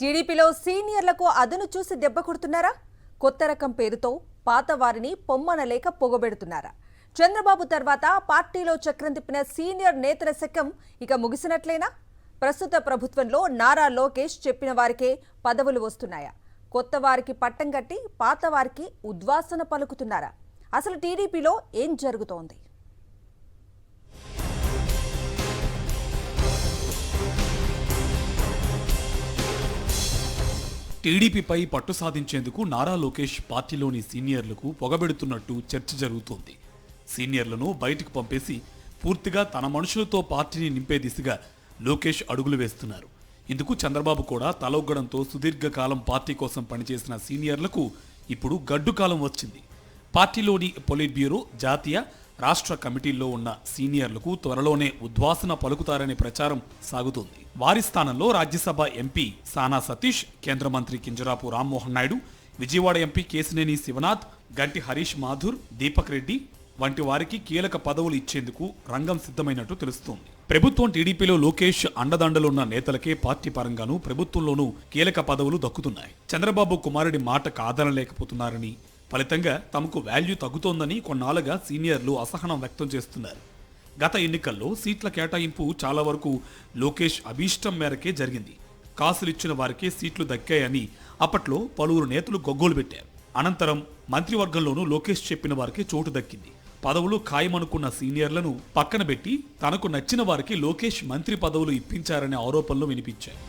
టీడీపీలో సీనియర్లకు అదను చూసి దెబ్బ కొడుతున్నారా? కొత్త రకం పేరుతో పాత వారిని పొమ్మనలేక పొగబెడుతున్నారా? చంద్రబాబు తర్వాత పార్టీలో చక్రం తిప్పిన సీనియర్ నేతల శకం ఇక ముగిసినట్లేనా? ప్రస్తుత ప్రభుత్వంలో నారా లోకేష్ చెప్పిన వారికే పదవులు వస్తున్నాయా? కొత్త వారికి పట్టం కట్టి పాత వారికి ఉద్వాసన పలుకుతున్నారా? అసలు టీడీపీలో ఏం జరుగుతోంది? టీడీపీపై పట్టు సాధించేందుకు నారా లోకేష్ పార్టీలోని సీనియర్లకు పొగబెడుతున్నట్టు చర్చ జరుగుతోంది. సీనియర్లను బయటికి పంపేసి పూర్తిగా తన మనుషులతో పార్టీని నింపే దిశగా లోకేష్ అడుగులు వేస్తున్నారు. ఇందుకు చంద్రబాబు కూడా తలొగ్గడంతో సుదీర్ఘకాలం పార్టీ కోసం పనిచేసిన సీనియర్లకు ఇప్పుడు గడ్డు కాలం వచ్చింది. పార్టీలోని పొలిట్ బ్యూరో, జాతీయ, రాష్ట్ర కమిటీల్లో ఉన్న సీనియర్లకు త్వరలోనే ఉద్వాసన పలుకుతారనే ప్రచారం సాగుతోంది. వారి స్థానంలో రాజ్యసభ ఎంపీ సానా సతీష్, కేంద్ర మంత్రి కింజరాపు రామ్మోహన్ నాయుడు, విజయవాడ ఎంపీ కేశినేని శివనాథ్, గంటి హరీష్ మాథుర్, దీపక్ రెడ్డి వంటి వారికి కీలక పదవులు ఇచ్చేందుకు రంగం సిద్ధమైనట్టు తెలుస్తోంది. ప్రభుత్వం టీడీపీలో లోకేష్ అండదండలున్న నేతలకే పార్టీ పరంగానూ ప్రభుత్వంలోనూ కీలక పదవులు దక్కుతున్నాయి. చంద్రబాబు కుమారుడి మాట కాదనలేకపోతున్నారని, ఫలితంగా తమకు వాల్యూ తగ్గుతోందని కొన్నాళ్లుగా సీనియర్లు అసహనం వ్యక్తం చేస్తున్నారు. గత ఎన్నికల్లో సీట్ల కేటాయింపు చాలా వరకు లోకేష్ అభీష్టం మేరకే జరిగింది. కాసులిచ్చిన వారికే సీట్లు దక్కాయని అప్పట్లో పలువురు నేతలు గొగ్గోలు పెట్టారు. అనంతరం మంత్రివర్గంలోనూ లోకేష్ చెప్పిన వారికే చోటు దక్కింది. పదవులు ఖాయమనుకున్న సీనియర్లను పక్కన పెట్టి తనకు నచ్చిన వారికి లోకేష్ మంత్రి పదవులు ఇప్పించారనే ఆరోపణలు వినిపించాయి.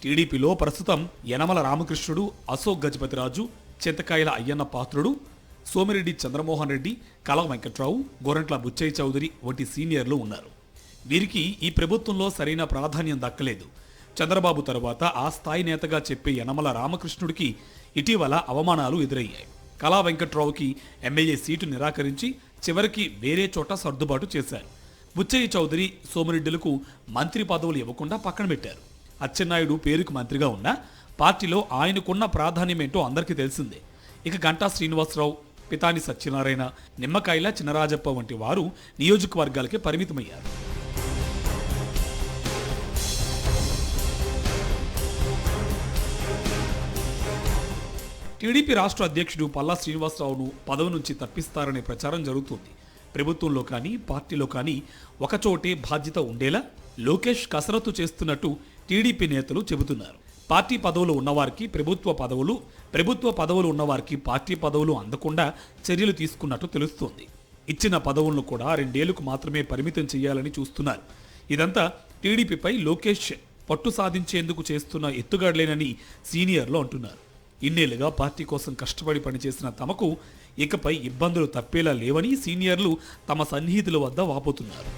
టీడీపీలో ప్రస్తుతం యనమల రామకృష్ణుడు, అశోక్ గజపతిరాజు, చింతకాయల అయ్యన్న పాత్రుడు, సోమిరెడ్డి చంద్రమోహన్ రెడ్డి, కళా వెంకట్రావు, గోరంట్ల బుచ్చయ్య చౌదరి వంటి సీనియర్లు ఉన్నారు. వీరికి ఈ ప్రభుత్వంలో సరైన ప్రాధాన్యం దక్కలేదు. చంద్రబాబు తర్వాత ఆ స్థాయి నేతగా చెప్పే యనమల రామకృష్ణుడికి ఇటీవల అవమానాలు ఎదురయ్యాయి. కళా వెంకట్రావుకి ఎమ్మెల్యే సీటు నిరాకరించి చివరికి వేరే చోట సర్దుబాటు చేశారు. బుచ్చయ్య చౌదరి, సోమిరెడ్డిలకు మంత్రి పదవులు ఇవ్వకుండా పక్కన పెట్టారు. అచ్చెన్నాయుడు పేరుకు మంత్రిగా ఉన్నా పార్టీలో ఆయనకున్న ప్రాధాన్యమేంటో అందరికీ తెలిసిందే. ఇక గంటా శ్రీనివాసరావు, పితాని సత్యనారాయణ, నిమ్మకాయల చినరాజప్ప వంటి వారు నియోజకవర్గాలకే పరిమితమయ్యారు. టీడీపీ రాష్ట్ర అధ్యక్షుడు పల్లా శ్రీనివాసరావును పదవి నుంచి తప్పిస్తారనే ప్రచారం జరుగుతుంది. ప్రభుత్వంలో కానీ పార్టీలో కానీ ఒకచోటే బాధ్యత ఉండేలా లోకేష్ కసరత్తు చేస్తున్నట్టు టీడీపీ నేతలు చెబుతున్నారు. పార్టీ పదవులు ఉన్నవారికి ప్రభుత్వ పదవులు, ప్రభుత్వ పదవులు ఉన్నవారికి పార్టీ పదవులు అందకుండా చర్యలు తీసుకున్నట్టు తెలుస్తోంది. ఇచ్చిన పదవులను కూడా 2 ఏళ్లకు మాత్రమే పరిమితం చేయాలని చూస్తున్నారు. ఇదంతా టీడీపీపై లోకేష్ పట్టు సాధించేందుకు చేస్తున్న ఎత్తుగడలేనని సీనియర్లు అంటున్నారు. ఇన్నేళ్లుగా పార్టీ కోసం కష్టపడి పనిచేసిన తమకు ఇకపై ఇబ్బందులు తప్పేలా లేవని సీనియర్లు తమ సన్నిహితుల వద్ద వాపోతున్నారు.